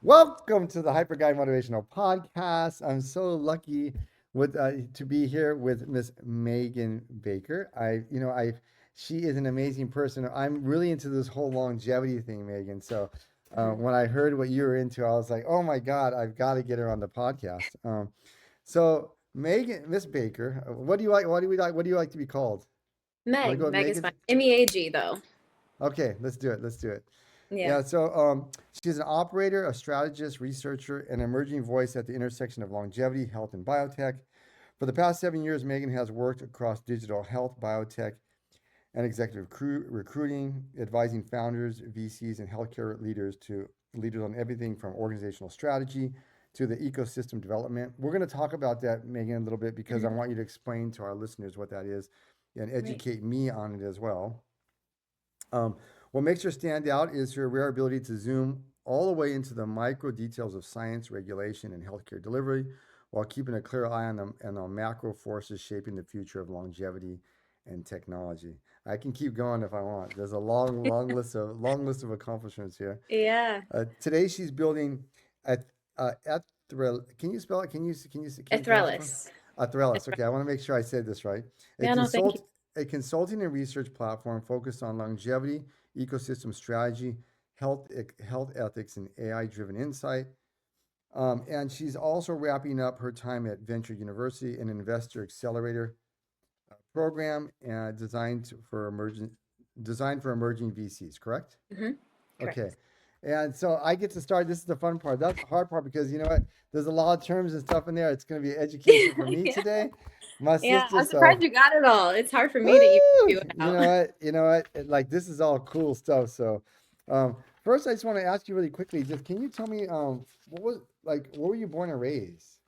Welcome to the Hyper Guy Motivational Podcast. I'm so lucky to be here with Miss Meagan Baker. She is an amazing person. I'm really into this whole longevity thing, Meagan. So Mhm. when I heard what you were into, I was like, oh my God, I've got to get her on the podcast. So Meagan, Miss Baker, what do you like? What do we like? What do you like to be called? You want to go with Meg is Megan? fine. MEAG though. Okay, let's do it. Let's do it. Yeah. Yeah, so she's an operator, a strategist, researcher, and emerging voice at the intersection of longevity, health, and biotech. For the past 7 years, Megan has worked across digital health, biotech, and executive recruiting, advising founders, VCs, and healthcare leaders on everything from organizational strategy to the ecosystem development. We're going to talk about that, Megan, a little bit because I Mhm. want you to explain to our listeners what that is and Right. educate me on it as well. Um, what makes her stand out is her rare ability to zoom all the way into the micro details of science, regulation, and healthcare delivery, while keeping a clear eye on the macro forces shaping the future of longevity and technology. I can keep going if I want. There's a long list of accomplishments here. Yeah. Today she's building a, Can you spell it? Can you pronounce it for me? Athrelis. Athrelis. Okay, I want to make sure I said this right. A Yeah, no, thank you. consult a consulting and research platform focused on longevity, ecosystem strategy, health ethics, and AI-driven insight. And she's also wrapping up her time at Venture University, an investor accelerator program designed for emerging VCs. Correct? Okay. Correct. And so I get to start. This is the fun part. That's the hard part because you know what? There's a lot of terms and stuff in there. It's going to be education for me Yeah. today. My Yeah. sister, I'm surprised so you got it all. It's hard for me to even woo! do it You out. know what? You know what? Like this is all cool stuff. So, first, I just want to ask you really quickly. Just can you tell me, where were you born and raised?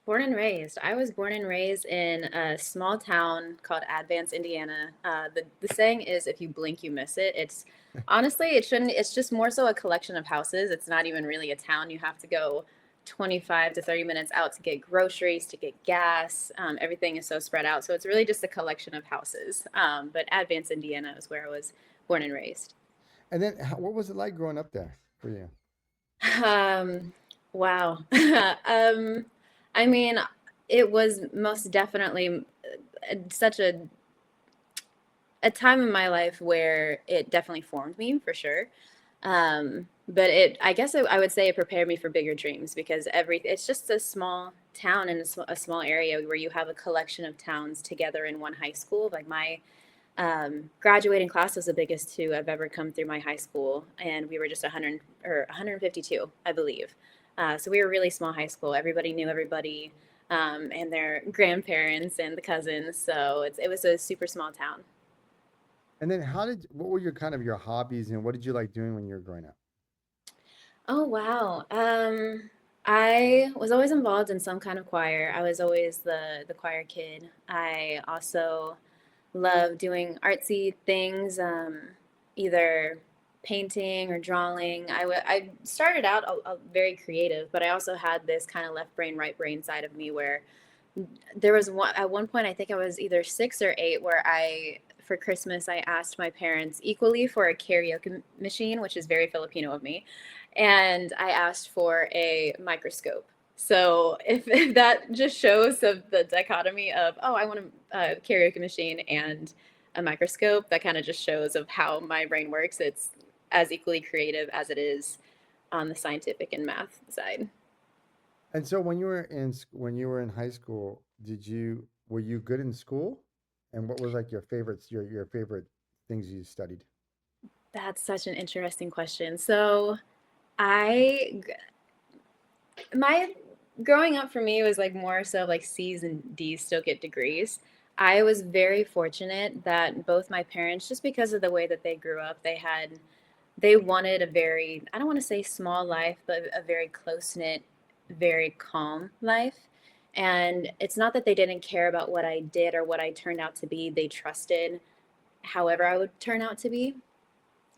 Born and raised. I was born and raised in a small town called Advance, Indiana. The saying is, if you blink, you miss it. It's honestly, it shouldn't. It's just more so a collection of houses. It's not even really a town. You have to go 25 to 30 minutes out to get groceries, to get gas. Everything is so spread out. So it's really just a collection of houses. But Advance, Indiana is where I was born and raised. And then, what was it like growing up there for you? Um, wow. I mean, it was most definitely such a time in my life where it definitely formed me for sure. But I guess I would say it prepared me for bigger dreams because it's just a small town and a small area where you have a collection of towns together in one high school. Like my graduating class was the biggest two I've ever come through my high school, and we were just 100 or 152, I believe. So we were a really small high school. Everybody knew everybody, and their grandparents and the cousins. So it was a super small town. And then, what were your kind of your hobbies and what did you like doing when you were growing up? Oh wow. I was always involved in some kind of choir. I was always the choir kid. I also love doing artsy things, either painting or drawing. I started out very creative, but I also had this kind of left brain, right brain side of me where there was at one point I think I was either 6 or 8 where for Christmas I asked my parents equally for a karaoke machine, which is very Filipino of me, and I asked for a microscope. So if that just shows of the dichotomy of I want a karaoke machine and a microscope, that kind of just shows of how my brain works. It's as equally creative as it is on the scientific and math side. And so when you were in high school, were you good in school? And what was like your favorite things you studied? That's such an interesting question. So I my growing up for me was like more so like C's and D's still get degrees. I was very fortunate that both my parents, just because of the way that they grew up, they wanted a very, I don't want to say small life, but a very close knit, very calm life. And it's not that they didn't care about what I did or what I turned out to be. They trusted however I would turn out to be.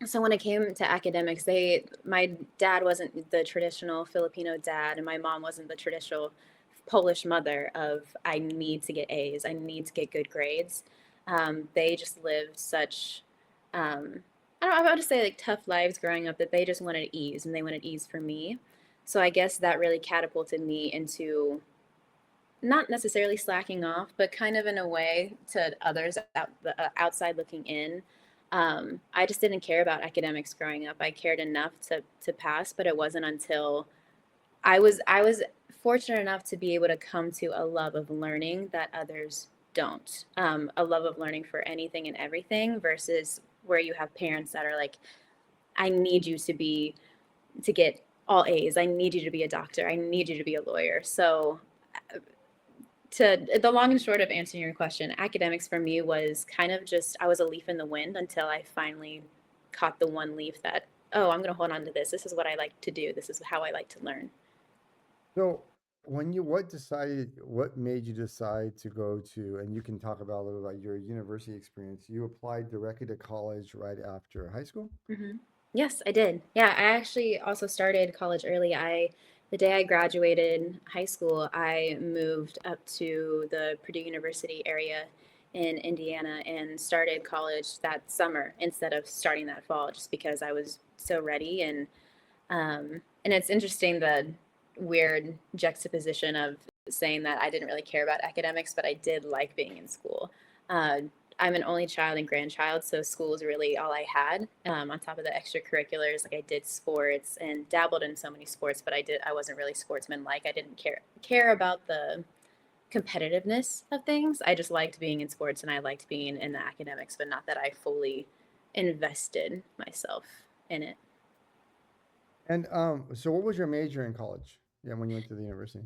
So when it came to academics, my dad wasn't the traditional Filipino dad, and my mom wasn't the traditional Polish mother of I need to get A's, I need to get good grades. They just lived such I don't, I want to say like tough lives growing up that they just wanted ease and they wanted ease for me. So I guess that really catapulted me into not necessarily slacking off, but kind of in a way to others outside looking in. I just didn't care about academics growing up. I cared enough to pass, but it wasn't until I was fortunate enough to be able to come to a love of learning that others don't. A love of learning for anything and everything versus where you have parents that are like, I need you to get all A's. I need you to be a doctor. I need you to be a lawyer. So to the long and short of answering your question, academics for me was kind of just I was a leaf in the wind until I finally caught the one leaf that, oh, I'm going to hold on to this. This is what I like to do. This is how I like to learn. So what made you decide to go to, and you can talk about a little about your university experience. You applied directly to college right after high school? Hmm. Yes, I did. Yeah, I actually also started college early. The day I graduated high school, I moved up to the Purdue University area in Indiana and started college that summer instead of starting that fall, just because I was so ready. And it's interesting the weird juxtaposition of saying that I didn't really care about academics, but I did like being in school. Uh, I'm an only child and grandchild, so school was really all I had. On top of the extracurriculars, like I did sports and dabbled in so many sports, but I wasn't really sportsman like. I didn't care about the competitiveness of things. I just liked being in sports and I liked being in the academics, but not that I fully invested myself in it. And so what was your major in college? Yeah, when you went to the university.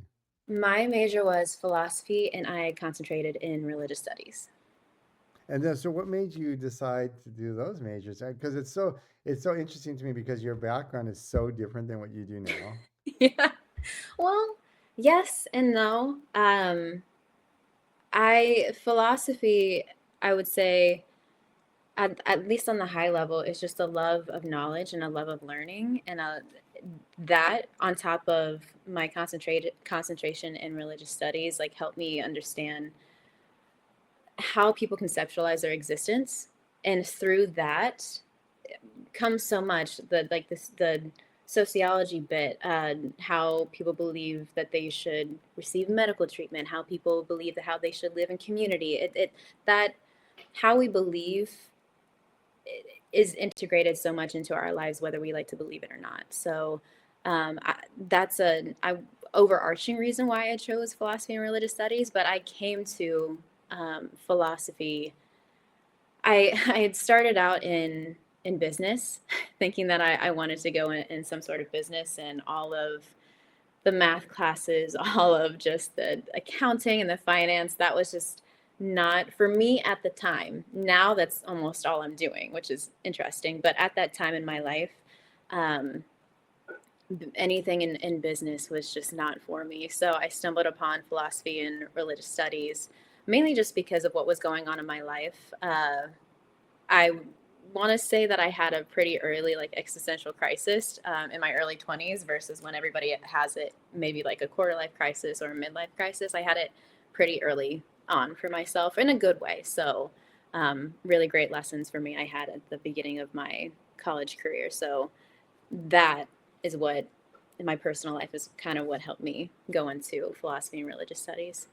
My major was philosophy, and I concentrated in religious studies. And then, so what made you decide to do those majors? Because it's so interesting to me because your background is so different than what you do now. Yeah. Well, yes and no. I philosophy, I would say, at least on the high level, is just a love of knowledge and a love of learning, and that on top of my concentrated concentration in religious studies, like helped me understand how people conceptualize their existence, and through that comes so much the sociology bit, how people believe that they should receive medical treatment, how people believe that how they should live in community, it that how we believe is integrated so much into our lives whether we like to believe it or not. So that's a overarching reason why I chose philosophy and religious studies, but I came to philosophy. I had started out in business, thinking that I wanted to go in some sort of business, and all of the math classes, all of just the accounting and the finance, that was just not for me at the time. Now that's almost all I'm doing, which is interesting. But at that time in my life, um, anything in business was just not for me. So I stumbled upon philosophy and religious studies, mainly just because of what was going on in my life. I want to say that I had a pretty early like existential crisis in my early 20s versus when everybody has it maybe like a quarter life crisis or a midlife crisis. I had it pretty early on for myself in a good way. So really great lessons for me I had at the beginning of my college career. So that is what in my personal life is kind of what helped me go into philosophy and religious studies.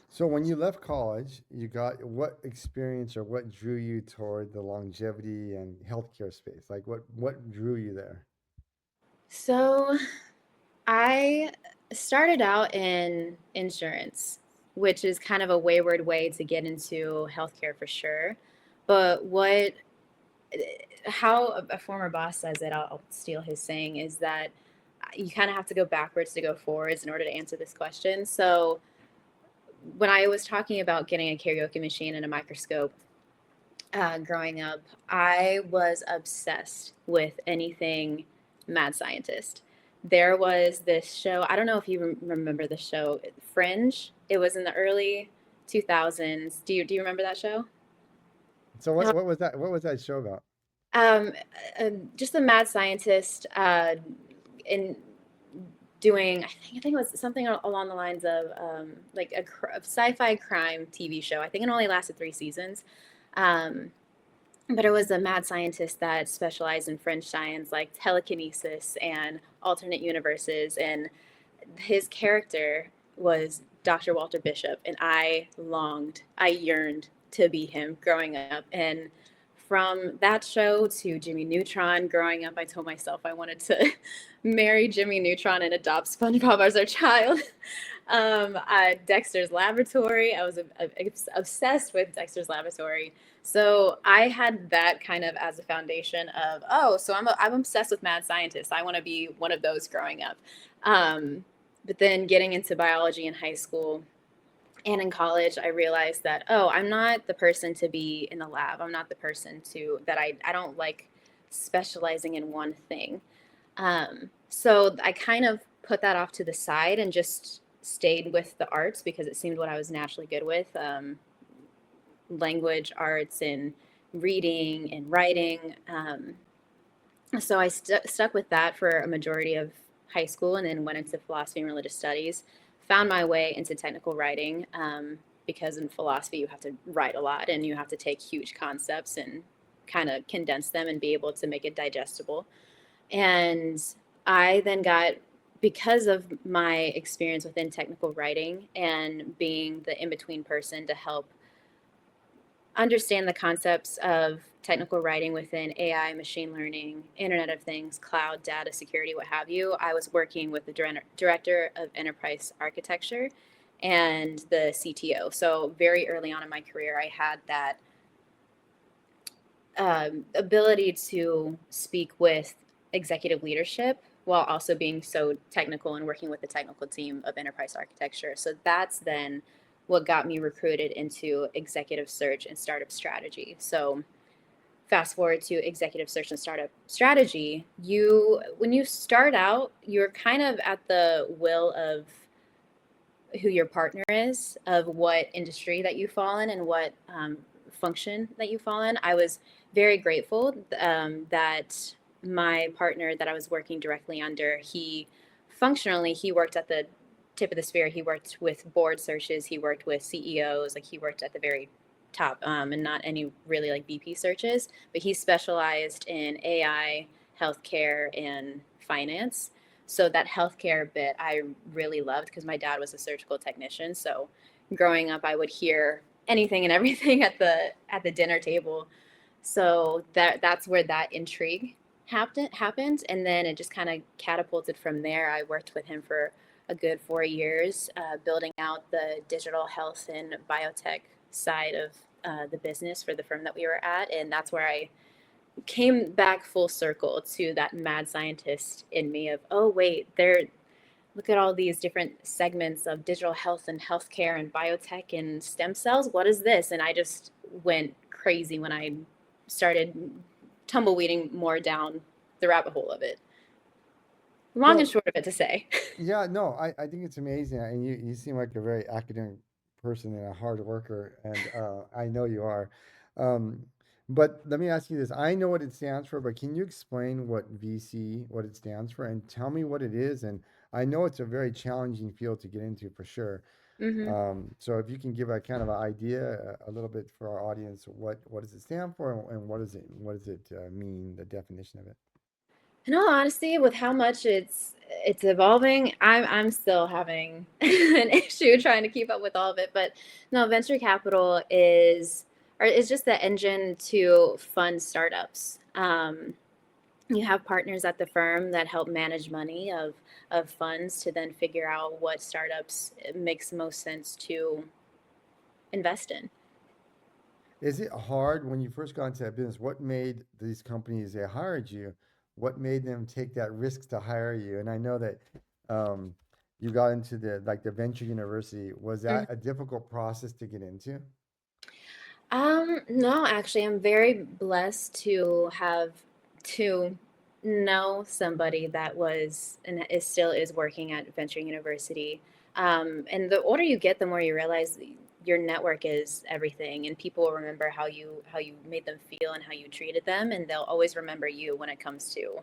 So when you left college, you got what experience or what drew you toward the longevity and healthcare space? Like what drew you there? So I started out in insurance, which is kind of a wayward way to get into healthcare for sure. But how a former boss says it, I'll steal his saying, is that you kind of have to go backwards to go forwards in order to answer this question. So when I was talking about getting a karaoke machine and a microscope, growing up, I was obsessed with anything mad scientist. There was this show, I don't know if you remember the show Fringe. It was in the early 2000s. Do you remember that show? So No. what was that? What was that show about? Um, just a mad scientist in doing, I think it was something along the lines of like a sci-fi crime TV show. I think it only lasted 3 seasons. Um, but it was a mad scientist that specialized in fringe science like telekinesis and alternate universes. And his character was Dr. Walter Bishop, and I yearned to be him growing up. And from that show to Jimmy Neutron growing up, I told myself I wanted to marry Jimmy Neutron and adopt SpongeBob as our child. Dexter's Laboratory, I was obsessed with Dexter's Laboratory. So I had that kind of as a foundation of, oh, so I'm obsessed with mad scientists. I want to be one of those growing up. Um, but then getting into biology in high school and in college, I realized that, oh, I'm not the person to be in the lab. I'm not the person I don't like specializing in one thing. So I kind of put that off to the side and just stayed with the arts because it seemed what I was naturally good with, language arts and reading and writing. So I stuck with that for a majority of high school and then went into philosophy and religious studies. Found my way into technical writing because in philosophy you have to write a lot and you have to take huge concepts and kind of condense them and be able to make it digestible. And I then got, because of my experience within technical writing and being the in between person to help understand the concepts of technical writing within AI, machine learning, Internet of Things, cloud, data security, what have you, I was working with the director of enterprise architecture and the CTO. So very early on in my career, I had that ability to speak with executive leadership while also being so technical and working with the technical team of enterprise architecture. So that's then what got me recruited into executive search and startup strategy. So fast forward to executive search and startup strategy, when you start out, you're kind of at the will of who your partner is, of what industry that you fall in and what function that you fall in. I was very grateful that my partner that I was working directly under, he worked at the tip of the spear. He worked with board searches, he worked with CEOs, like he worked at the very top, and not any really like VP searches, but he specialized in AI, healthcare, and finance. So that healthcare bit I really loved because my dad was a surgical technician. So growing up, I would hear anything and everything at the dinner table. So that's where that intrigue happened, and then it just kind of catapulted from there. I worked with him for a good 4 years, building out the digital health and biotech side of the business for the firm that we were at, and that's where I came back full circle to that mad scientist in me of, oh wait, look at all these different segments of digital health and healthcare and biotech and stem cells. What is this? And I just went crazy when I started tumbleweeding more down the rabbit hole of it. Long and Well, short of it to say. yeah, no, I think it's amazing, and you seem like a very academic person and a hard worker, and I know you are. Um, but let me ask you this. I know what it stands for, but can you explain what VC, what it stands for, and tell me what it is? And I know it's a very challenging field to get into for sure. Hmm. So if you can give a kind of an idea, a little bit for our audience, what does it stand for, and what does it mean, the definition of it? In all honesty, with how much it's evolving, I'm still having an issue trying to keep up with all of it. But no, venture capital is just the engine to fund startups. You have partners at the firm that help manage money of funds to then figure out what startups it makes most sense to invest in. Is it hard when you first got into that business? What made these companies they hired you? What made them take that risk to hire you? And I know that um, you got into the venture university. Was that a difficult process to get into? No, actually, I'm very blessed to know somebody that was and still is working at Venture University. And the older you get, the more you realize your network is everything, and people will remember how you made them feel and how you treated them, and they'll always remember you when it comes to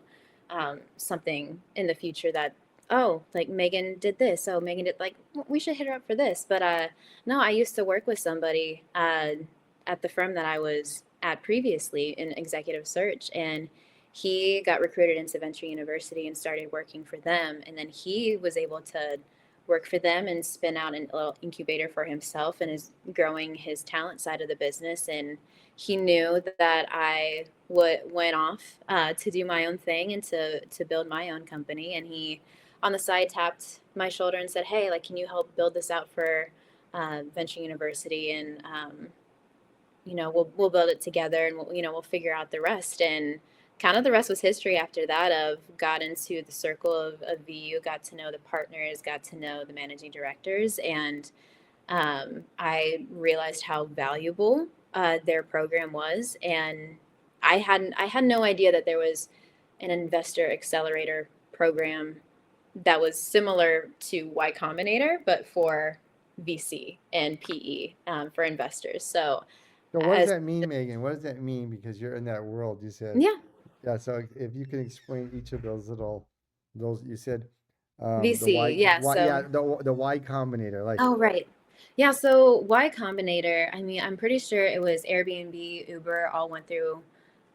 something in the future that, oh, like Megan did this. Oh, Megan did, like, we should hit her up for this. But no, I used to work with somebody at the firm that I was at previously in executive search. And he got recruited into Venture University and started working for them. And then he was able to work for them and spin out a little incubator for himself and is growing his talent side of the business. And he knew that I went off to do my own thing and to build my own company. And he, on the side, tapped my shoulder and said, "Hey, like, can you help build this out for Venture University?" And we'll build it together, and we'll figure out the rest. And kind of the rest was history after that. Of got into the circle of VU, got to know the partners, got to know the managing directors, and I realized how valuable their program was. And I had no idea that there was an investor accelerator program that was similar to Y Combinator, but for VC and PE for investors. So So what does as that mean, Megan? What does that mean? Because you're in that world, you said. yeah, Yeah, so if you can explain each of those little, those you said, the VC, yeah. So the Y Combinator, like, oh right. Yeah, so Y Combinator, I mean, I'm pretty sure it was Airbnb, Uber all went through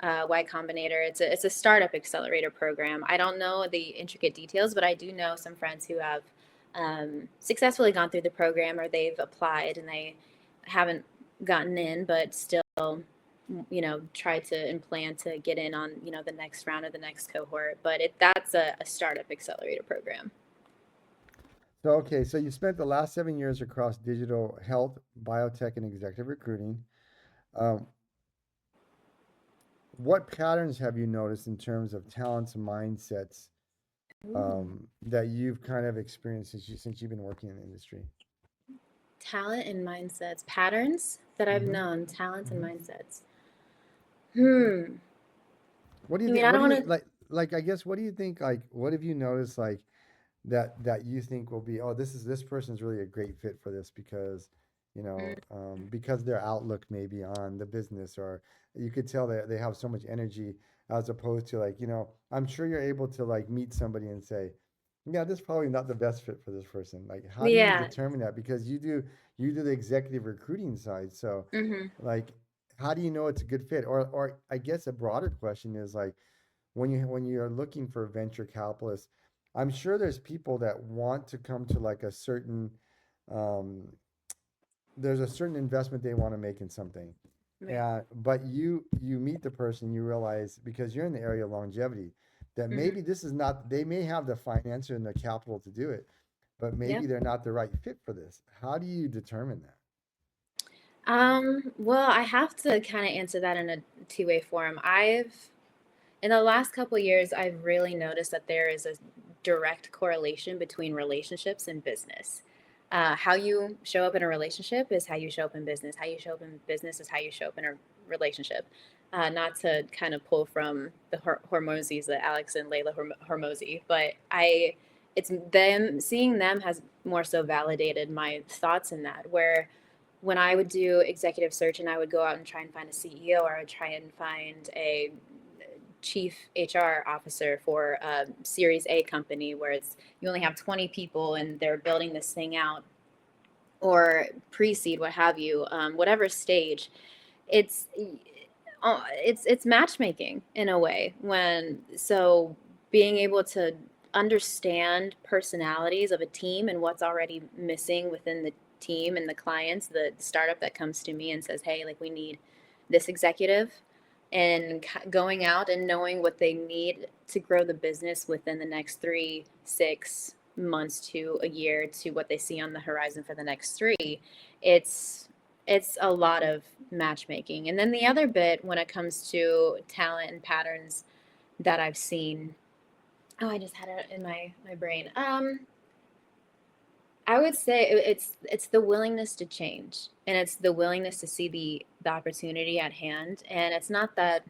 Y Combinator. It's a startup accelerator program. I don't know the intricate details, but I do know some friends who have successfully gone through the program, or they've applied and they haven't gotten in, but still, try to and plan to get in on, the next round or the next cohort. But that's a startup accelerator program. so okay, so you spent the last 7 years across digital health, biotech, and executive recruiting. Um, what patterns have you noticed in terms of talents and mindsets Ooh. that you've kind of experienced since you've been working in the industry? Talent and mindsets, patterns that I've Mm-hmm. known, talents and Mm-hmm. mindsets. Hmm. What do you I mean, think? I What do don't you want like? I guess what do you think? Like, what have you noticed? Like that you think will be, oh, this person's really a great fit for this because, to. because their outlook maybe on the business, or you could tell that they have so much energy as opposed to like, I'm sure you're able to like meet somebody and say, yeah, this is probably not the best fit for this person. Like, how do you Yeah. determine that? Because you do the executive recruiting side, so Hmm. like, how do you know it's a good fit? Or I guess a broader question is like, when you're looking for venture capitalists, I'm sure there's people that want to come to like a certain um, there's a certain investment they want to make in something. Right. But you meet the person, you realize because you're in the area of longevity that Hmm. maybe this is not they may have the finance and the capital to do it, but Yeah. maybe they're not the right fit for this. How do you determine that? Well, I have to kind of answer that in a two-way form. In the last couple of years, I've really noticed that there is a direct correlation between relationships and business. How you show up in a relationship is how you show up in business. How you show up in business is how you show up in a relationship. Not to kind of pull from the Hormozis, the Alex and Layla Hormozi, but it's them seeing them has more so validated my thoughts in that. Where when I would do executive search and I would go out and try and find a CEO, or I would try and find a chief HR officer for a Series A company where it's you only have 20 people and they're building this thing out, or pre-seed, what have you, whatever stage, it's it's matchmaking in a way. When so being able to understand personalities of a team and what's already missing within the team and the clients, the startup that comes to me and says, "Hey, like, we need this executive," and going out and knowing what they need to grow the business within the next 3 6 months to a year, to what they see on the horizon for the next three. It's a lot of matchmaking. And then the other bit, when it comes to talent and patterns that I've seen, oh, I just had it in my brain. I would say it's the willingness to change, and it's the willingness to see the opportunity at hand. And it's not that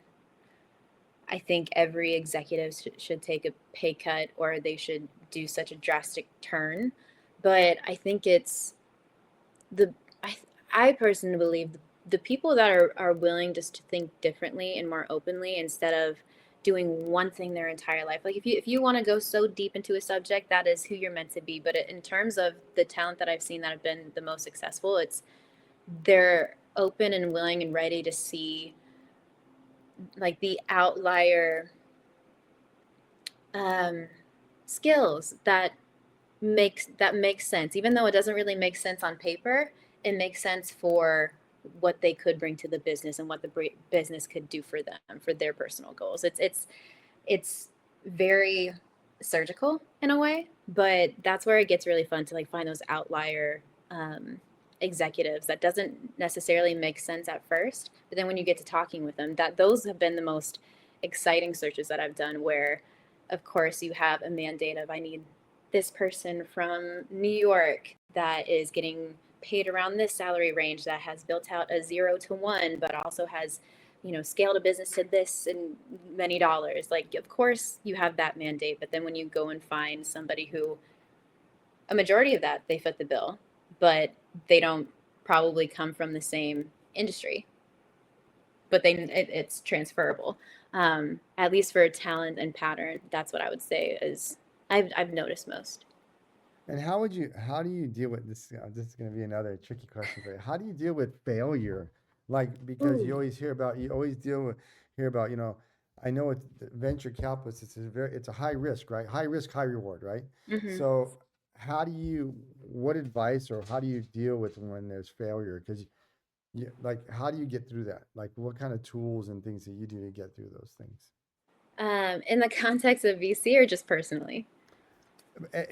I think every executive should take a pay cut, or they should do such a drastic turn, but I think it's the I I personally believe the people that are willing just to think differently and more openly, instead of doing one thing their entire life. Like, if you want to go so deep into a subject, that is who you're meant to be. But in terms of the talent that I've seen that have been the most successful, it's they're open and willing and ready to see like the outlier um, skills that makes sense, even though it doesn't really make sense on paper. It makes sense for what they could bring to the business and what the business could do for them for their personal goals. It's very surgical in a way, but that's where it gets really fun to like find those outlier um, executives that doesn't necessarily make sense at first, but then when you get to talking with them, that those have been the most exciting searches that I've done. Where, of course, you have a mandate of I need this person from New York that is getting paid around this salary range, that has built out a 0 to 1, but also has scaled a business to this and many dollars. Like, of course, you have that mandate, but then when you go and find somebody who, a majority of that, they fit the bill, but they don't probably come from the same industry, but it's transferable. At least for talent and pattern, that's what I would say is I've noticed most. And how do you deal with this? This is going to be another tricky question for you. How do you deal with failure? Like, because Ooh. you always hear about, I know it's venture capitalists, it's a high risk, right? High risk, high reward, right? Hmm. So what advice or how do you deal with when there's failure? Because like, how do you get through that? Like, what kind of tools and things that you do to get through those things? In the context of VC or just personally?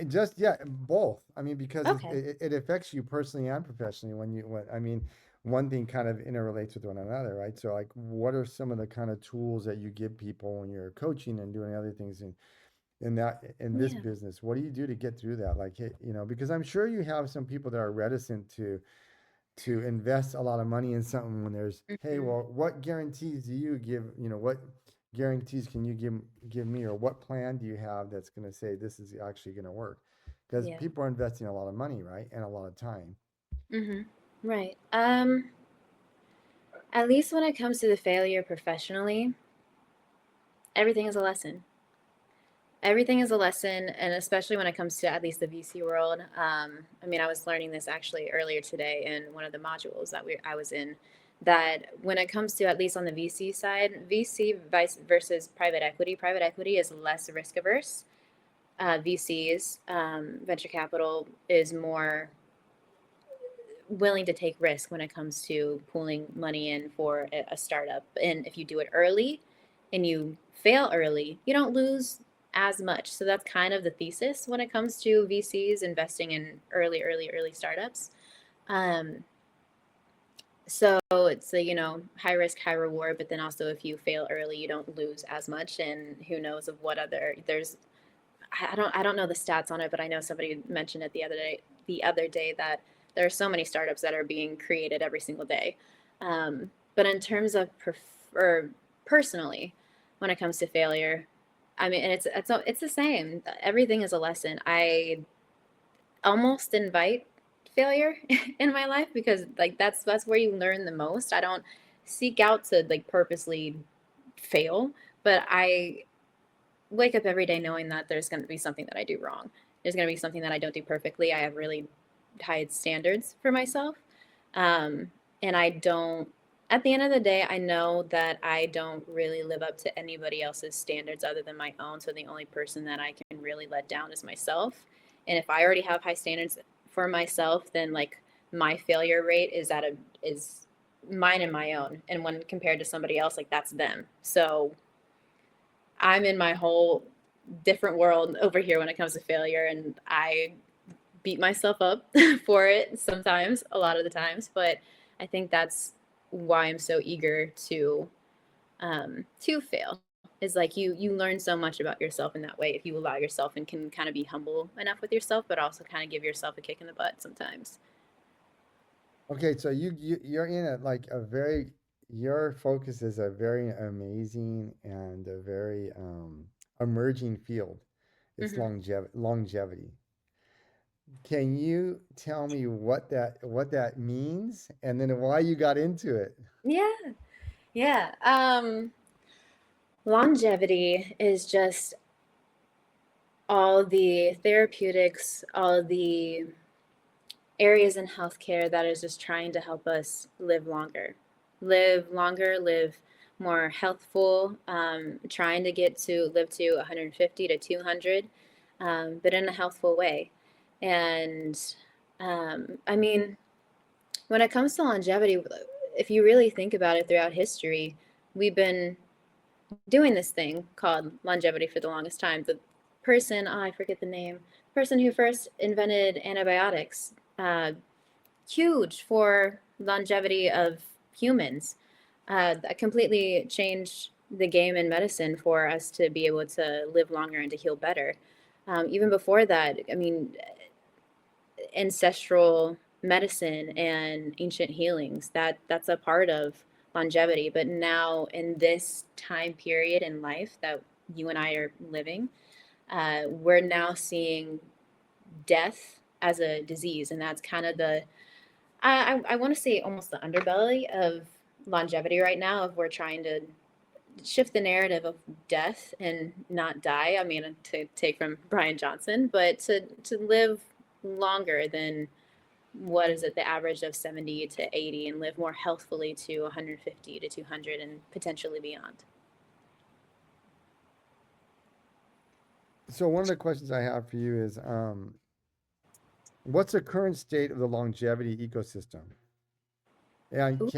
Just yeah, both. I mean, because Okay. it affects you personally and professionally when I mean, one thing kind of interrelates with one another, right? So like, what are some of the kind of tools that you give people when you're coaching and doing other things in this Yeah. business? What do you do to get through that? Like, hey, because I'm sure you have some people that are reticent to invest a lot of money in something when there's, hey, Hmm. well, what guarantees do you give, what guarantees can you give me, or what plan do you have that's going to say this is actually going to work? Because Yeah. people are investing a lot of money, right? And a lot of time. Hmm. Right. At least when it comes to the failure professionally, everything is a lesson. Everything is a lesson, and especially when it comes to at least the VC world. I mean, I was learning this actually earlier today in one of the modules that I was in. That when it comes to at least on the VC side, VC vice versus private equity is less risk averse. VCs, venture capital, is more willing to take risk when it comes to pooling money in for a startup. And if you do it early and you fail early, you don't lose as much. So that's kind of the thesis when it comes to VCs investing in early startups. Um, so it's a, high risk, high reward, but then also if you fail early, you don't lose as much. And who knows of what other there's I don't know the stats on it, but I know somebody mentioned it the other day that there are so many startups that are being created every single day. But in terms of or personally, when it comes to failure, I mean, and it's the same. Everything is a lesson. I almost invite failure in my life because like that's where you learn the most. I don't seek out to like purposely fail, but I wake up every day knowing that there's going to be something that I do wrong. There's going to be something that I don't do perfectly. I have really high standards for myself. Um, and I don't, at the end of the day, I know that I don't really live up to anybody else's standards other than my own. So the only person that I can really let down is myself. And if I already have high standards for myself, then like my failure rate is mine and my own. And when compared to somebody else, like that's them. So I'm in my whole different world over here when it comes to failure, and I beat myself up for it sometimes, a lot of the times. But I think that's why I'm so eager to fail. Is like you learn so much about yourself in that way if you allow yourself and can kind of be humble enough with yourself, but also kind of give yourself a kick in the butt sometimes. Okay, so you're in a like a very your focus is a very amazing and a very emerging field. It's Hmm. longevity. Can you tell me what that means and then why you got into it? Yeah, yeah. Longevity is just all the therapeutics, all the areas in healthcare that is just trying to help us live longer, live more healthful, trying to get to live to 150 to 200, but in a healthful way. And I mean, when it comes to longevity, if you really think about it throughout history, we've been doing this thing called longevity for the longest time. The person, oh, I forget the name, person who first invented antibiotics, huge for longevity of humans. That completely changed the game in medicine for us to be able to live longer and to heal better. Even before that, I mean, ancestral medicine and ancient healings, that's a part of longevity. But now in this time period in life that you and I are living, we're now seeing death as a disease, and that's kind of the I want to say almost the underbelly of longevity right now. If we're trying to shift the narrative of death and not die. I mean, to take from Brian Johnson, but to live longer than what is it, the average of 70 to 80, and live more healthfully to 150 to 200 and potentially beyond. So one of the questions I have for you is, what's the current state of the longevity ecosystem? Yeah, Ooh,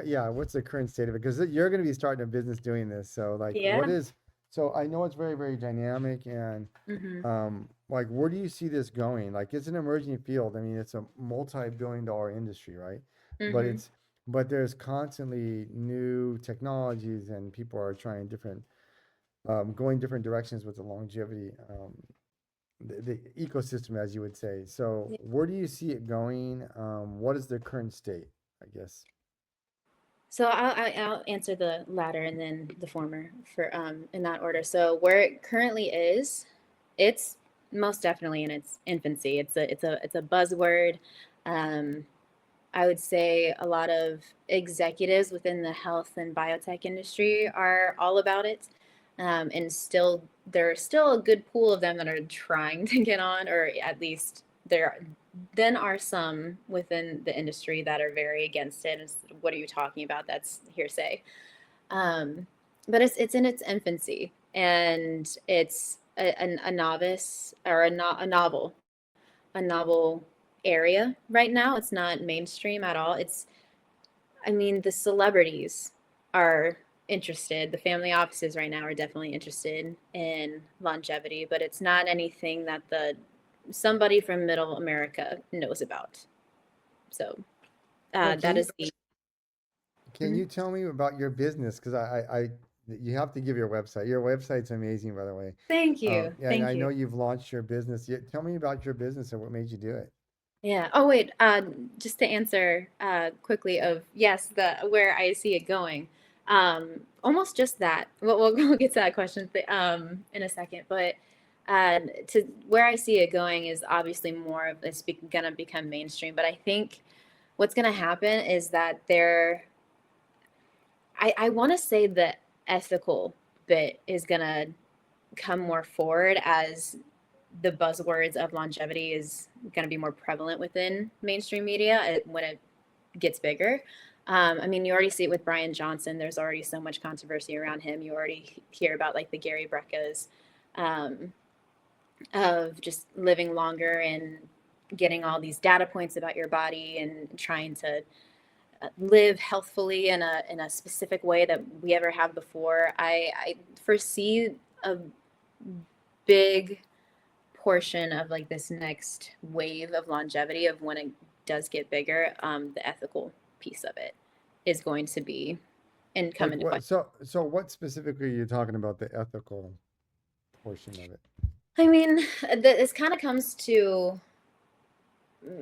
yeah, what's the current state of it? Because you're going to be starting a business doing this. So like, yeah. so I know it's very, very dynamic and, Hmm. like, where do you see this going? Like, it's an emerging field. I mean, it's a multi-billion dollar industry, right? But Hmm. it's, but there's constantly new technologies and people are trying different, going different directions with the longevity, the ecosystem, as you would say. So where do you see it going? What is the current state, I guess? So I'll answer the latter and then the former for in that order. So where it currently is, it's most definitely in its infancy. It's a buzzword. Um, I would say a lot of executives within the health and biotech industry are all about it. And still, there's still a good pool of them that are trying to get on, or at least there then are some within the industry that are very against it. It's, what are you talking about? That's hearsay. Um, but it's in its infancy, and it's a novice or a novel area right now. It's not mainstream at all. I mean, the celebrities are interested. The family offices right now are definitely interested in longevity, but it's not anything that the somebody from middle America knows about. So Well, that is the. can Mhm. you tell me about your business? Because you have to give your website. Your website's amazing, by the way. Thank you. Yeah, and Thank I you. know you've launched your business. Tell me about your business and what made you do it. Yeah. Oh wait. Just to answer quickly of yes, the where I see it going. Almost just that. We'll get to that question in a second. But to where I see it going is obviously more of it's gonna become mainstream. But I think what's gonna happen is that I want to say the ethical bit is gonna come more forward as the buzzwords of longevity is going to be more prevalent within mainstream media when it gets bigger. I mean, you already see it with Brian Johnson. There's already so much controversy around him. You already hear about like the Gary Breckas um, of just living longer and getting all these data points about your body and trying to live healthfully in a specific way that we ever have before. I foresee a big portion of like this next wave of longevity of when it does get bigger, the ethical piece of it is going to be and come Like into what? question. So what specifically are you talking about the ethical portion of it? I mean, this kind of comes to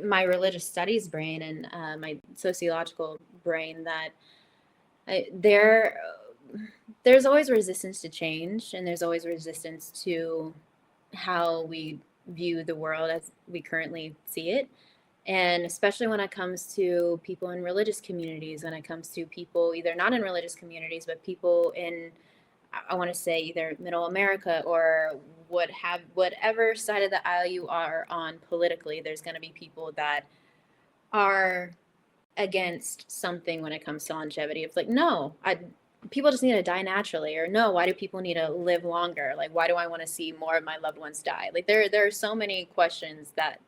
my religious studies brain and my sociological brain that I, there's always resistance to change, and there's always resistance to how we view the world as we currently see it. And especially when it comes to people in religious communities, when it comes to people either not in religious communities, but people in, I want to say either middle America or whatever side of the aisle you are on politically, there's going to be people that are against something when it comes to longevity. It's like, no, people just need to die naturally, or no, why do people need to live longer? Like, why do I want to see more of my loved ones die? Like, there are so many questions that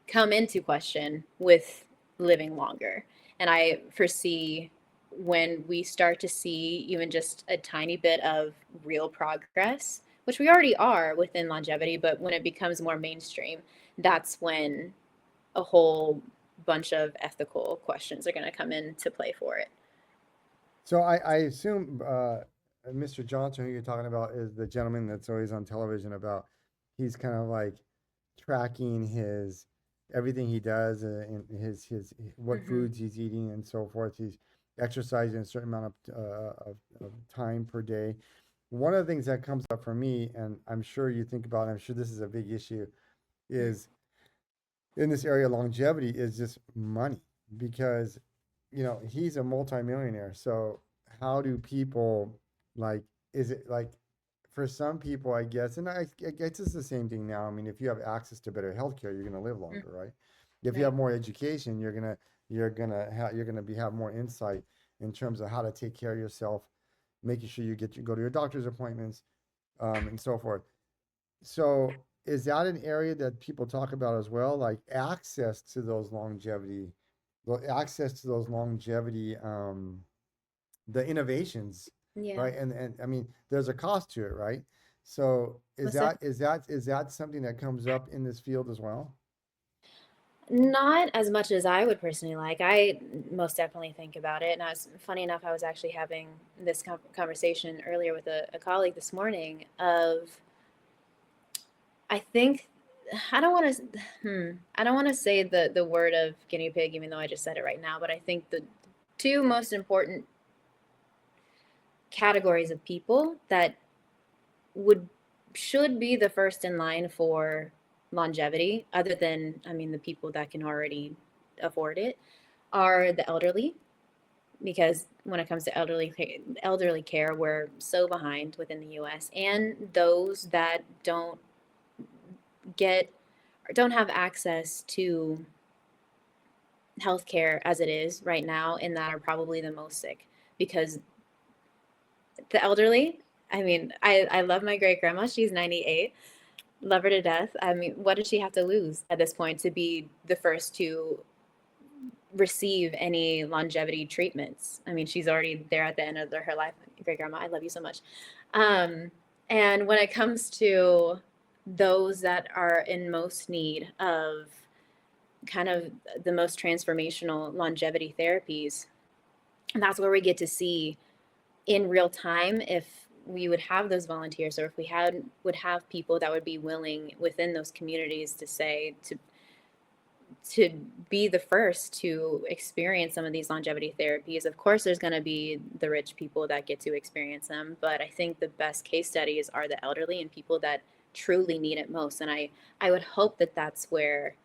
come into question with living longer. And I foresee when we start to see even just a tiny bit of real progress, which we already are within longevity, but when it becomes more mainstream, that's when a whole bunch of ethical questions are going to come into play for it. So I assume Mr. Johnson, who you're talking about, is the gentleman that's always on television about he's kind of like tracking his everything he does and his what Mm-hmm. foods he's eating and so forth. He's exercising a certain amount of time per day. One of the things that comes up for me, and I'm sure you think about, and I'm sure this is a big issue, is in this area of longevity is just money because he's a multimillionaire. So how do people like is it like for some people I guess and I guess it's the same thing now. I mean, if you have access to better healthcare, you're going to live Mm-hmm. longer, right? If you have Right. more education, you're going to be have more insight in terms of how to take care of yourself, making sure you go to your doctor's appointments, and so forth. So is that an area that people talk about as well? Like access to those longevity, the innovations, Yeah. right? And I mean, there's a cost to it, right? So is Most that definitely. is that is that something that comes up in this field as well? Not as much as I would personally like. I most definitely think about it. And I was funny enough, I was actually having this conversation earlier with a colleague this morning of I think I don't want to I don't want to say the word of guinea pig even though I just said it right now, but I think the two most important categories of people that would should be the first in line for longevity other than I mean the people that can already afford it are the elderly because when it comes to elderly care, we're so behind within the U.S. and those that get don't have access to healthcare as it is right now, and that are probably the most sick because the elderly. I mean, I love my great grandma. She's 98. Love her to death. I mean, what does she have to lose at this point to be the first to receive any longevity treatments? I mean, she's already there at the end of her life. Great grandma, I love you so much. Um, and when it comes to those that are in most need of kind of the most transformational longevity therapies, that's where we get to see in real time if we would have those volunteers or if we had would have people that would be willing within those communities to say to be the first to experience some of these longevity therapies. Of course, there's going to be the rich people that get to experience them, but I think the best case studies are the elderly and people that truly need it most. And I would hope that that's where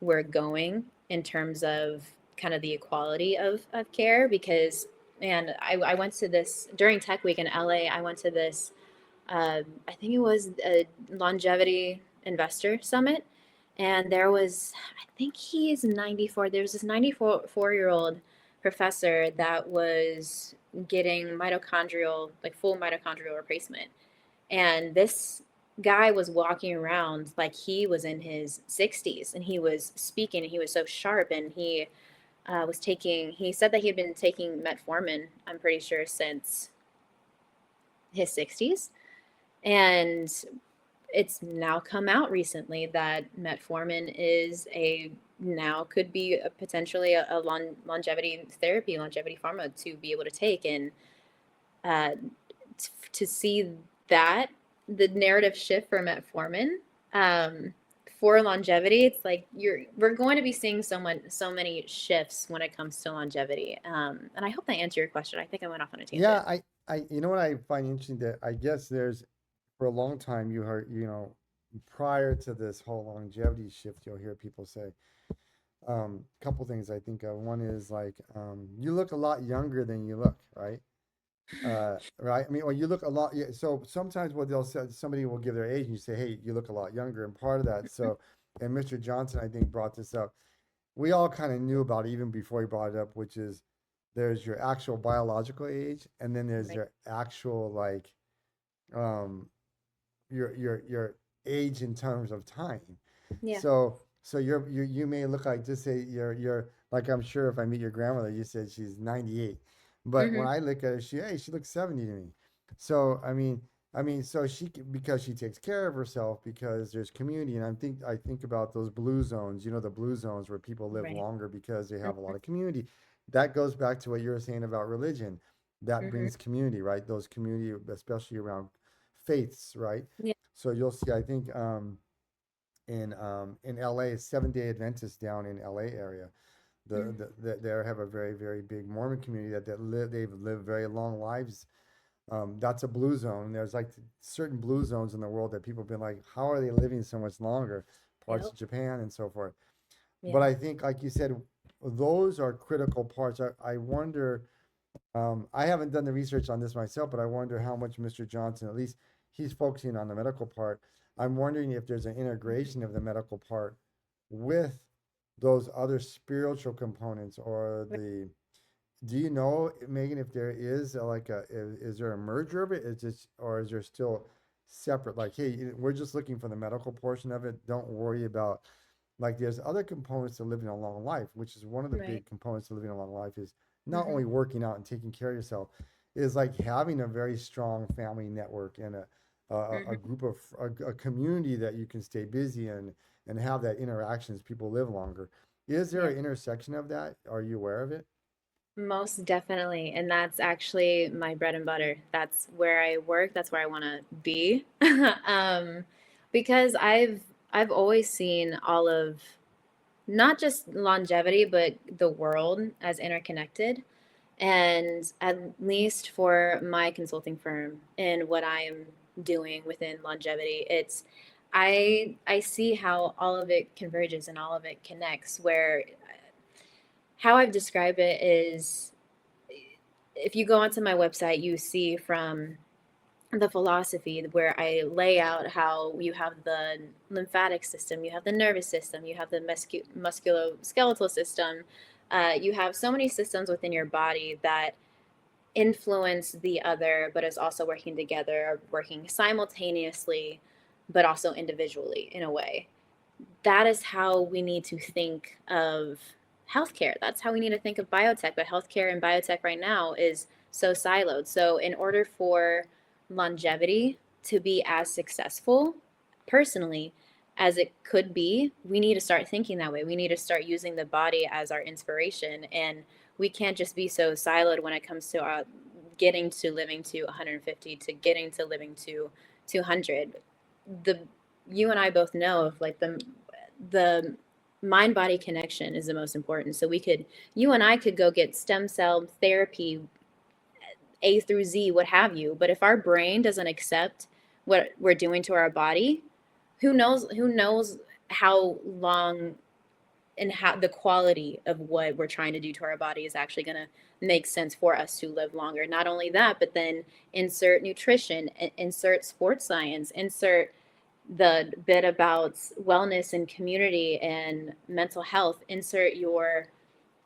we're going in terms of kind of the equality of care because and I went to this during Tech Week in LA. I went to this I think it was a longevity investor summit. And there was, I think he's 94. There was this 94-year-old professor that was getting mitochondrial, like full mitochondrial replacement. And this guy was walking around like he was in his 60s and he was speaking and he was so sharp and he said that he had been taking metformin, I'm pretty sure, since his 60s. And it's now come out recently that metformin is a now could be a potentially a longevity therapy, longevity pharma to be able to take. And uh, to see that the narrative shift for metformin um, for longevity, it's like we're going to be seeing so many shifts when it comes to longevity. And I hope that answered your question. I think I went off on a tangent. Yeah, you know what I find interesting that I guess there's for a long time you heard, prior to this whole longevity shift, you'll hear people say, couple things I think of. One is like, you look a lot younger than you look, right? Right. I mean, or you look a lot. Yeah, so sometimes what they'll say, somebody will give their age, and you say, "Hey, you look a lot younger." And part of that, so, and Mr. Johnson, I think, brought this up. We all kind of knew about it even before he brought it up, which is there's your actual biological age, and then there's Right. your actual like um your age in terms of time. Yeah. So you may look like, just say you're like, I'm sure if I meet your grandmother, you said she's 98, but when Mm-hmm. I look at her, she looks 70 to me. So so because she takes care of herself, because there's community, and I think about those blue zones, the blue zones where people live Right. longer because they have a Mm-hmm. lot of community. That goes back to what you were saying about religion. That Mm-hmm. brings community, right? Those community, especially around faiths, right? Yeah. So you'll see, I think, in LA, 7 Day Adventists down in LA area. Mm. They have a very, very big Mormon community they've lived very long lives. That's a blue zone. There's like certain blue zones in the world that people have been like, how are they living so much longer? Parts Yep. of Japan and so forth. But Yeah. I think, like you said, those are critical parts. I wonder, I haven't done the research on this myself, but I wonder how much Mr. Johnson, at least he's focusing on the medical part. I'm wondering if there's an integration of the medical part with those other spiritual components, or Right. do you know, Megan, if there is is there a merger of it? Or is there still separate? Like, hey, we're just looking for the medical portion of it. Don't worry about, like, there's other components to living a long life, which is one of the Right. big components to living a long life, is not Mm-hmm. only working out and taking care of yourself, is like having a very strong family network, and a Mm-hmm. group of a community that you can stay busy in, and have that interactions. People live longer. Is there Yeah. an intersection of that? Are you aware of it? Most definitely. And that's actually my bread and butter. That's where I work. That's where I want to be. um, because I've always seen all of not just longevity, but the world as interconnected. And at least for my consulting firm and what I am doing within longevity, I see how all of it converges and all of it connects. Where how I've described it is, if you go onto my website, you see from the philosophy where I lay out how you have the lymphatic system, you have the nervous system, you have the musculoskeletal system. You have so many systems within your body that influence the other, but is also working together, working simultaneously, but also individually in a way. That is how we need to think of healthcare. That's how we need to think of biotech. But healthcare and biotech right now is so siloed. So, in order for longevity to be as successful personally as it could be, we need to start thinking that way. We need to start using the body as our inspiration. And we can't just be so siloed when it comes to getting to living to 150 to getting to living to 200. The You and I both know of like the mind body connection is the most important. So you and I could go get stem cell therapy, A through Z, what have you. But if our brain doesn't accept what we're doing to our body, who knows how long and how the quality of what we're trying to do to our body is actually going to make sense for us to live longer. Not only that, but then insert nutrition, insert sports science, insert the bit about wellness and community and mental health, insert your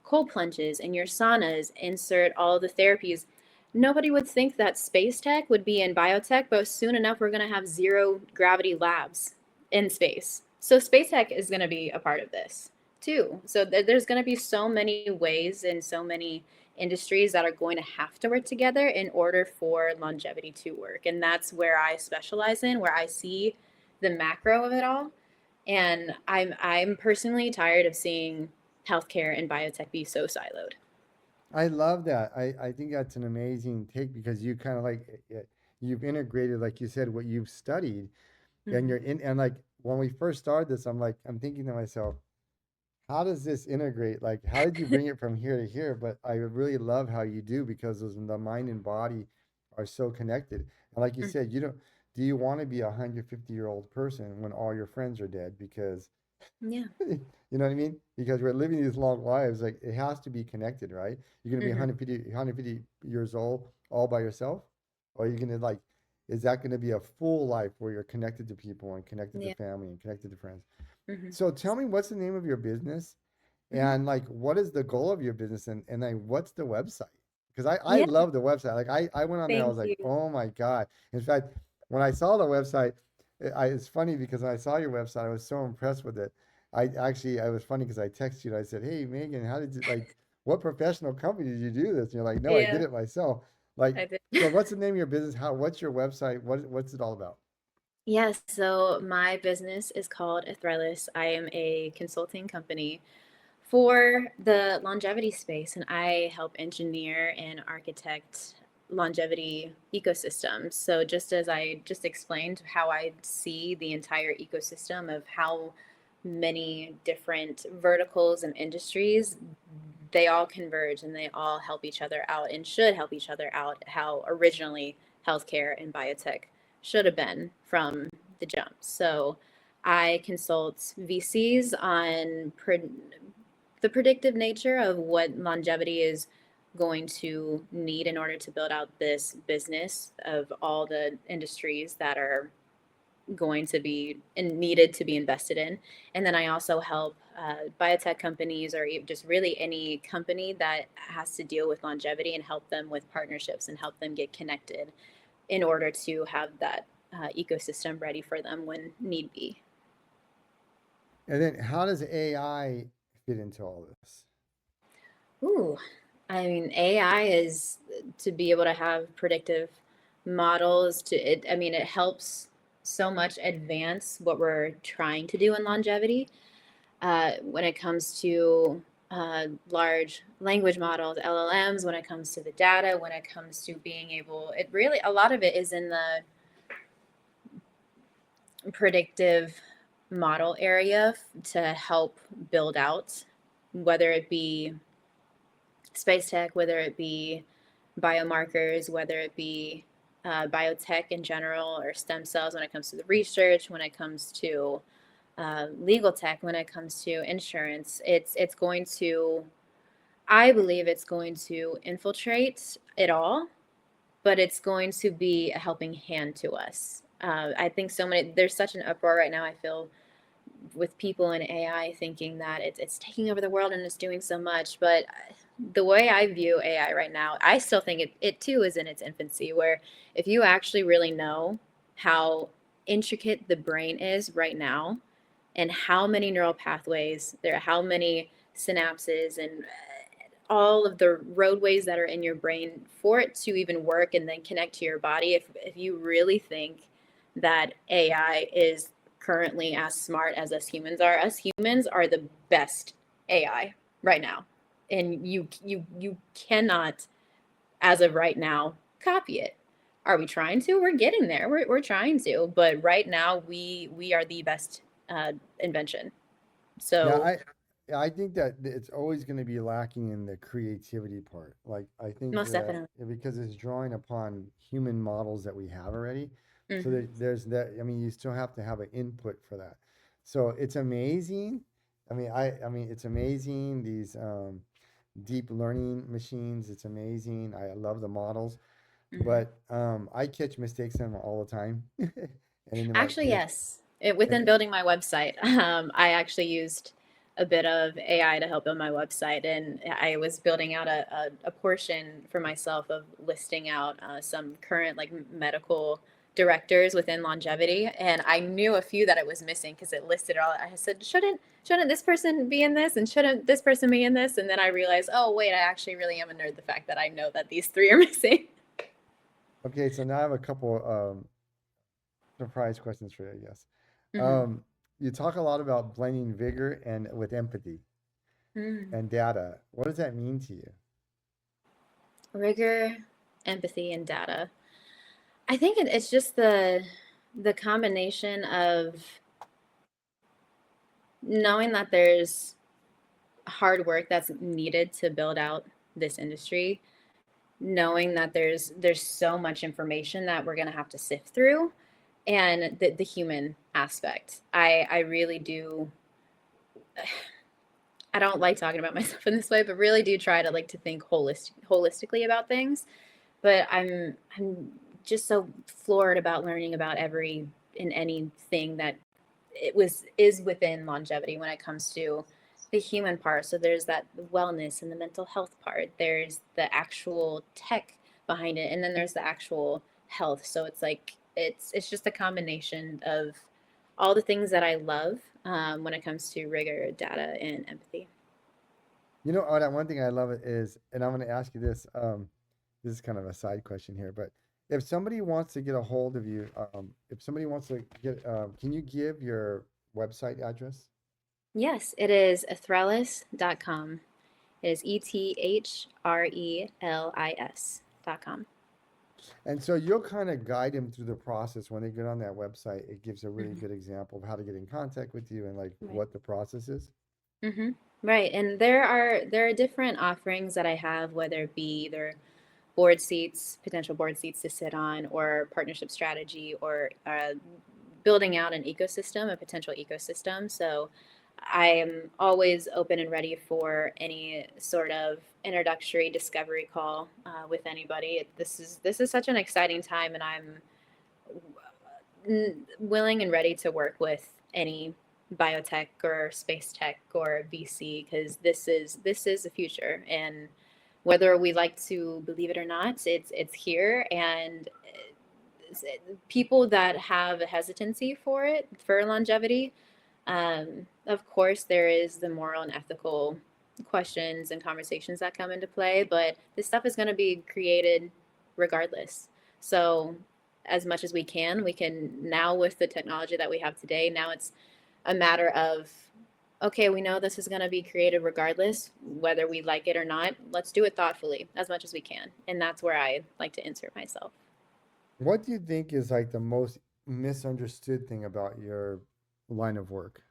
cold plunges and your saunas, insert all the therapies. Nobody would think that space tech would be in biotech, but soon enough, we're going to have zero gravity labs in space. So, space tech is going to be a part of this too. So, there's going to be so many ways and so many industries that are going to have to work together in order for longevity to work. And that's where I specialize in, where I see the macro of it all. And I'm personally tired of seeing healthcare and biotech be so siloed. I love that. I think that's an amazing take, because you kind of like, you've integrated, like you said, what you've studied, and Mm-hmm. you're in, and like when we first started this, I'm thinking to myself, how does this integrate? Like, how did you bring it from here to here? But I really love how you do, because the mind and body are so connected. And like you said, do you want to be a 150-year-old person when all your friends are dead? Because Yeah. you know what I mean? Because we're living these long lives, like it has to be connected, right? You're gonna be Mm-hmm. 150 years old all by yourself, or you're gonna like, is that gonna be a full life where you're connected to people and connected to Yeah. family and connected to friends? Mm-hmm. So tell me, what's the name of your business? Mhm. And like, what is the goal of your business, and like, what's the website? Because I Yeah, love the website. Like I went on there, I thank was like, you. oh my God. In fact, when I saw the website, it's funny because when I saw your website, I was so impressed with it. I was funny because I texted you and I said, hey, Megan, how did you like, what professional company did you do this? And you're like, no, I did Yeah, it myself. Like, I did. so what's the name of your business? What's your website? What's it all about? Yes, so my business is called Athrellis. I am a consulting company for the longevity space, and I help engineer and architect longevity ecosystems. So, just as I just explained how I see the entire ecosystem of how many different verticals and industries, they all converge and they all help each other out and should help each other out, how originally healthcare and biotech should have been from the jump. So, I consult VCs on the predictive nature of what longevity is going to need in order to build out this business of all the industries that are going to be and needed to be invested in. And then I also help biotech companies or just really any company that has to deal with longevity and help them with partnerships and help them get connected in order to have that ecosystem ready for them when need be. And then how does AI fit into all this? Ooh, I mean, AI is to be able to have predictive models to it. I mean, it helps so much advance what we're trying to do in longevity when it comes to large language models, LLMs, when it comes to the data, when it comes to being able, it really, a lot of it is in the predictive model area to help build out, whether it be space tech, whether it be biomarkers, whether it be biotech in general or stem cells when it comes to the research, when it comes to legal tech, when it comes to insurance. It's going to, I believe it's going to infiltrate it all, but it's going to be a helping hand to us. I think so many, there's such an uproar right now, I feel, with people in AI thinking that it's taking over the world and it's doing so much. But the way I view AI right now, I still think it too is in its infancy, where if you actually really know how intricate the brain is right now and how many neural pathways there are, how many synapses and all of the roadways that are in your brain for it to even work and then connect to your body, if you really think that AI is currently as smart as us humans are the best AI right now. And you cannot, as of right now, copy it. Are we trying to? We're getting there. We're trying to, but right now we are the best invention. Yeah, So I think that it's always going to be lacking in the creativity part. Like I think most that definitely. because it's drawing upon human models that we have already. So Hmm. there's that. I mean, you still have to have an input for that. So it's amazing. I mean, it's amazing these deep learning machines. It's amazing. I love the models, Hmm. but I catch mistakes in them all the time. And in my Actually, and, yes. Within and building my website, I actually used a bit of AI to help build my website, and I was building out a portion for myself of listing out some current like medical directors within longevity, and I knew a few that it was missing because it listed it all. I said, shouldn't this person be in this, and shouldn't this person be in this? And then I realized, oh wait, I actually really am a nerd. The fact that I know that these three are missing. okay, so now I have a couple surprise questions for you, I guess. Hmm. Um, you talk a lot about blending vigor and with empathy Mm. and data. What does that mean to you? Rigor, empathy, and data. I think it's just the combination of knowing that there's hard work that's needed to build out this industry, knowing that there's so much information that we're going to have to sift through, and the human aspect. I really do. I don't like talking about myself in this way, but really do try to like to think holistically about things. But I'm just so floored about learning about every and anything that it was is within longevity when it comes to the human part. So there's that wellness and the mental health part. There's the actual tech behind it, and then there's the actual health. So it's like it's just a combination of all the things that I love when it comes to rigor, data, and empathy. You know, oh, that one thing I love it is, and I'm going to ask you this. This is kind of a side question here, but if somebody wants to get a hold of you, if somebody wants to get, can you give your website address? Yes, it is Ethrelis.com. It is Ethrelis.com. And so you'll kind of guide them through the process when they get on that website. It gives a really Hmm. good example of how to get in contact with you and like Right. what the process is. Hmm. Right. And there are different offerings that I have, whether it be either board seats, potential board seats to sit on, or partnership strategy, or building out an ecosystem, a potential ecosystem. So I am always open and ready for any sort of introductory discovery call with anybody. This is such an exciting time, and I'm willing and ready to work with any biotech or space tech or VC, because this is the future, and whether we like to believe it or not, it's here. And people that have a hesitancy for longevity, of course, there is the moral and ethical questions and conversations that come into play, but this stuff is going to be created regardless. So, as much as we can now, with the technology that we have today, now it's a matter of, okay, we know this is going to be created regardless, whether we like it or not. Let's do it thoughtfully as much as we can. And that's where I like to insert myself. What do you think is like the most misunderstood thing about your line of work?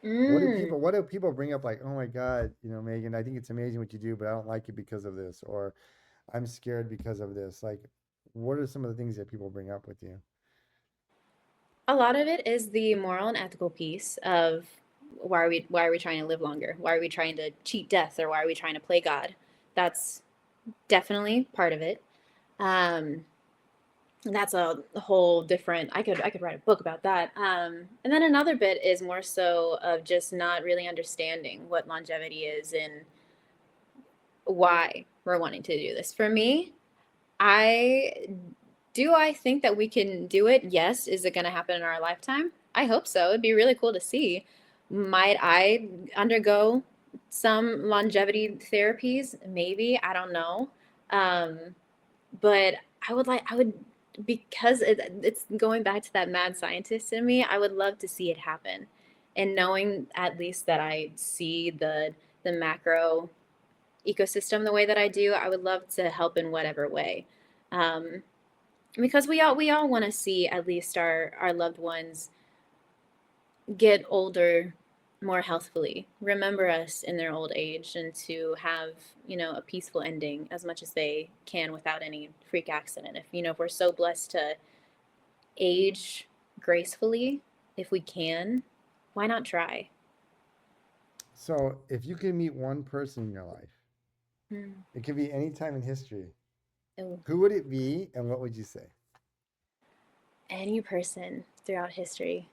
Mm. What do people bring up like, oh my God, you know, Megan, I think it's amazing what you do, but I don't like it because of this, or I'm scared because of this. Like, what are some of the things that people bring up with you? A lot of it is the moral and ethical piece of why are we trying to live longer? Why are we trying to cheat death, or why are we trying to play God? That's definitely part of it. Um, that's a whole different. I could write a book about that. And then another bit is more so of just not really understanding what longevity is and why we're wanting to do this. For me, I I think that we can do it? Yes. Is it going to happen in our lifetime? I hope so. It'd be really cool to see. Might I undergo some longevity therapies? Maybe. I don't know. Um, but I would, because it's going back to that mad scientist in me, I would love to see it happen. And knowing at least that I see the macro ecosystem the way that I do, I would love to help in whatever way. Um, because we all want to see at least our loved ones get older more healthfully, remember us in their old age, and to have, a peaceful ending as much as they can without any freak accident. If we're so blessed to age gracefully, if we can, why not try? So, if you could meet one person in your life, Hmm. it could be any time in history, Oh, who would it be and what would you say? any person throughout history.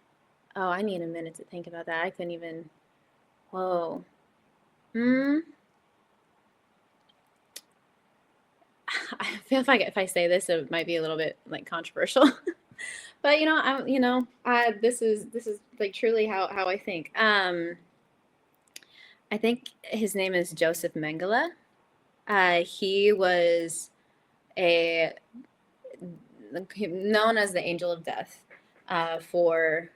Oh, I need a minute to think about that. I couldn't even. Whoa. Hmm. I feel like if I say this, it might be a little bit like controversial. But this is like truly how I think. I think his name is Joseph Mengele. He was a known as the Angel of Death for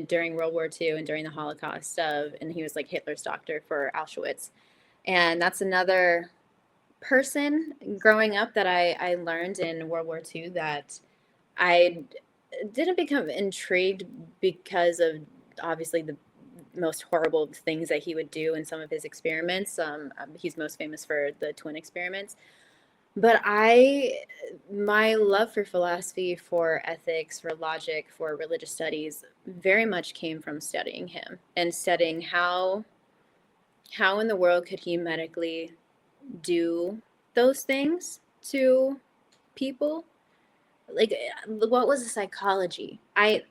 during World War II and during the Holocaust and he was like Hitler's doctor for Auschwitz. And that's another person growing up that I learned in World War II that I didn't become intrigued because of obviously the most horrible things that he would do in some of his experiments. He's most famous for the twin experiments. But my love for philosophy, for ethics, for logic, for religious studies very much came from studying him and studying how in the world could he medically do those things to people, like what was the psychology. I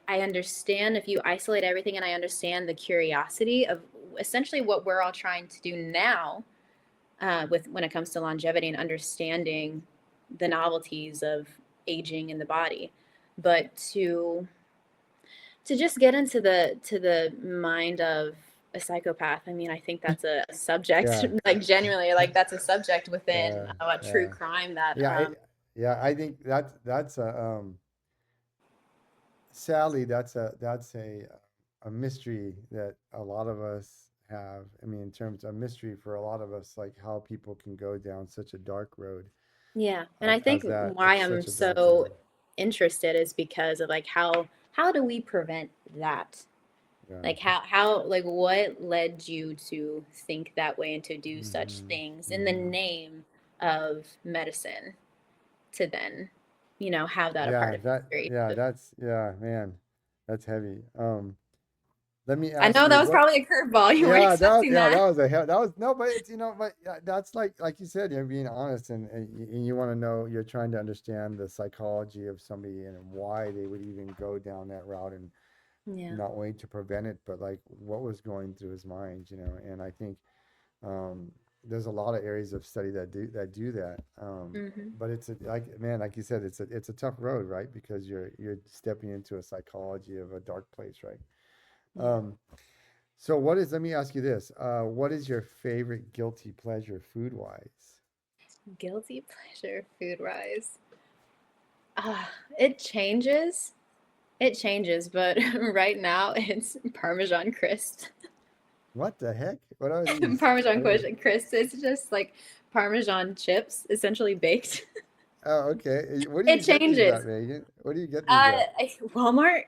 understand if you isolate everything, and I understand the curiosity of essentially what we're all trying to do now with when it comes to longevity and understanding the novelties of aging in the body. But to just get into the mind of a psychopath, I mean, I think that's a subject, Yeah, like genuinely, like that's a subject within yeah, a true yeah, crime that yeah. Yeah, I think that's a sadly that's a mystery that a lot of us have. I mean, in terms of mystery for a lot of us, like how people can go down such a dark road yeah. And I think as that. why It's I'm such a dark road. so interested is because of like how do we prevent that? Yeah. Like how like what led you to think that way and to do such Hmm. things in the Hmm. name of medicine to then, you know, have that a part Yeah, of that history. yeah, yeah, man. That's heavy. Let me I ask know you that was what. probably a curveball. You weren't Yeah, expecting that that. was that was no, but it's but yeah, that's like you said, you're being honest, and you want to know, you're trying to understand the psychology of somebody and why they would even go down that route, and Yeah. not only to prevent it, but like what was going through his mind, and I think um, there's a lot of areas of study that do that. Hmm. But it's like, man, like you said, it's a tough road, right? Because you're stepping into a psychology of a dark place, right? Yeah. Um, so let me ask you this. What is your favorite guilty pleasure food wise? Guilty pleasure food wise. It changes. It changes, but right now it's Parmesan crisp. What the heck? What are these? Parmesan What are they? crisp. It's just like Parmesan chips, essentially baked. Oh, okay. What do you It get these changes. at, Megan? What do you get these at? Walmart.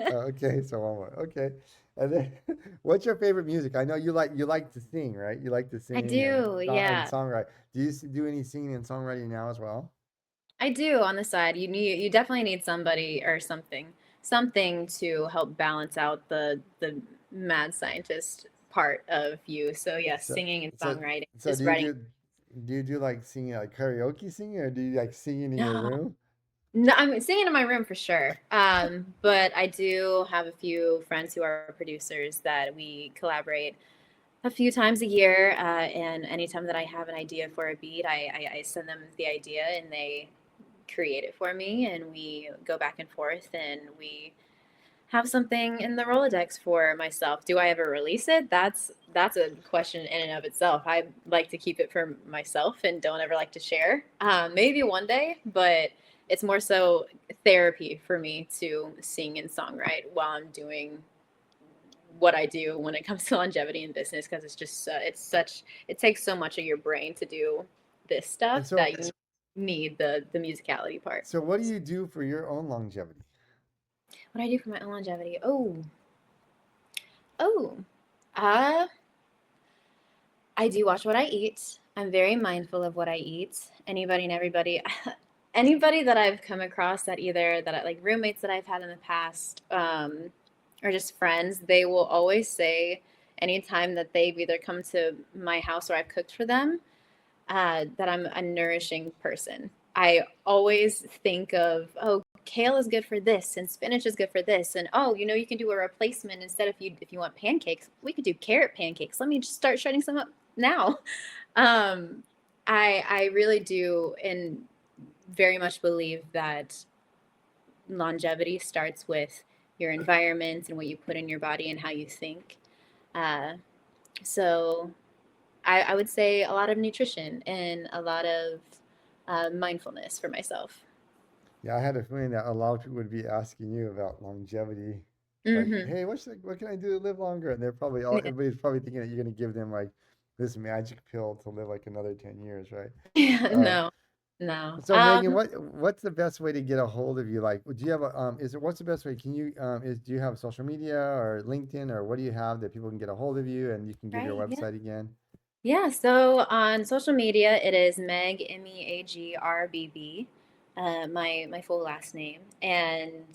Oh, okay, so Walmart. Okay. And then what's your favorite music? I know you like to sing, right? You like to I sing do, and yeah. songwrite. Do you do any singing and songwriting now as well? I do on the side. You definitely need somebody or something to help balance out the mad scientist part of you. So yes, So singing and so songwriting, so just writing. do you do like singing, like karaoke singing, or do you like singing in your No, room? no, I'm singing in my room for sure. But I do have a few friends who are producers that we collaborate a few times a year. And anytime that I have an idea for a beat, I send them the idea and they create it for me, and we go back and forth, and we have something in the Rolodex for myself. Do I ever release it? That's a question in and of itself. I like to keep it for myself and don't ever like to share. Maybe one day, but it's more so therapy for me to sing and songwrite while I'm doing what I do when it comes to longevity in business, because it's just it takes so much of your brain to do this And stuff so that you need the musicality part. so what do you do for your own longevity? What do I do for my own longevity? Oh, uh, I do watch what I eat. I'm very mindful of what I eat. Anybody and everybody, anybody that I've come across that either that I, like roommates that I've had in the past, or just friends, they will always say anytime that they've either come to my house or I've cooked for them, that I'm a nourishing person. I always think of, oh, kale is good for this, and spinach is good for this, and oh, you know, you can do a replacement instead. If you want pancakes, we could do carrot pancakes. Let me just start shredding some up now. Um, I really do, and very much believe that longevity starts with your environment and what you put in your body and how you think. Uh, so I would say a lot of nutrition and a lot of mindfulness for myself. Yeah, I had a feeling that a lot of people would be asking you about longevity. Like, Hmm. hey, what can I do to live longer? And Yeah. everybody's probably thinking that you're gonna give them like this magic pill to live like another 10 years, right? Uh, No, no. so Megan, what's the best way to get a hold of you? Like, do you have a what's the best way? Can you do you have social media or LinkedIn, or what do you have that people can get a hold of you, and you can give your Right. Yeah. website again? Yeah. So on social media, it is Meg Meagrbb, my full last name, and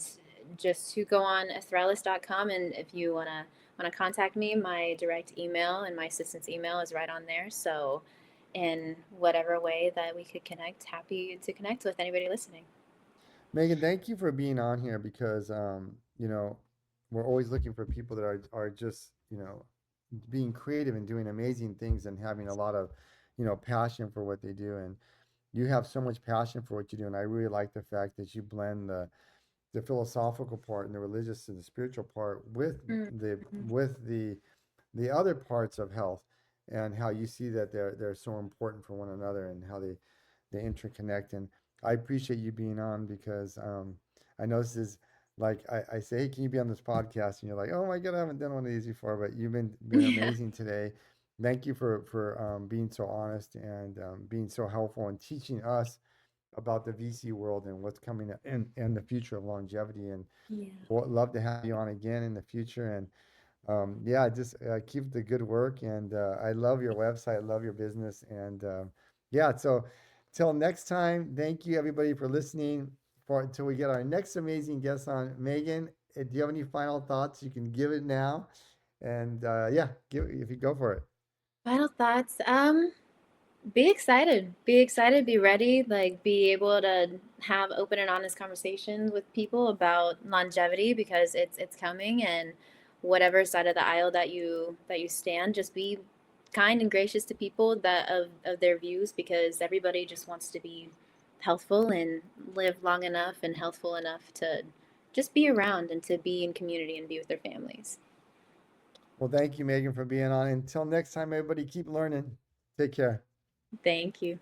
just to go on Threllis.com, and if you wanna contact me, my direct email and my assistant's email is right on there. So, in whatever way that we could connect, happy to connect with anybody listening. Megan, thank you for being on here because we're always looking for people that are just, being creative and doing amazing things and having a lot of, passion for what they do. And you have so much passion for what you do. And I really like the fact that you blend the philosophical part and the religious and the spiritual part with Mm, the mhm. with the other parts of health, and how you see that they're so important for one another and how they interconnect. And I appreciate you being on because I know this is like I say, hey, can you be on this podcast? And you're like, oh my God, I haven't done one of these before, but you've been Yeah. amazing today. Thank you for being so honest and being so helpful and teaching us about the VC world and what's coming and the future of longevity. And Yeah. we'll love to have you on again in the future. And yeah, just keep the good work. And I love your website. I love your business. And yeah, so till next time, thank you everybody for listening. For until we get our next amazing guest on, Megan. Do you have any final thoughts? You can give it now. And yeah, if you go for it. Final thoughts. Be excited. Be excited, be ready, like be able to have open and honest conversations with people about longevity because it's coming, and whatever side of the aisle that you stand, just be kind and gracious to people that of their views, because everybody just wants to be healthful and live long enough and healthful enough to just be around and to be in community and be with their families. Well, thank you, Megan, for being on. Until next time, everybody, keep learning. Take care. Thank you.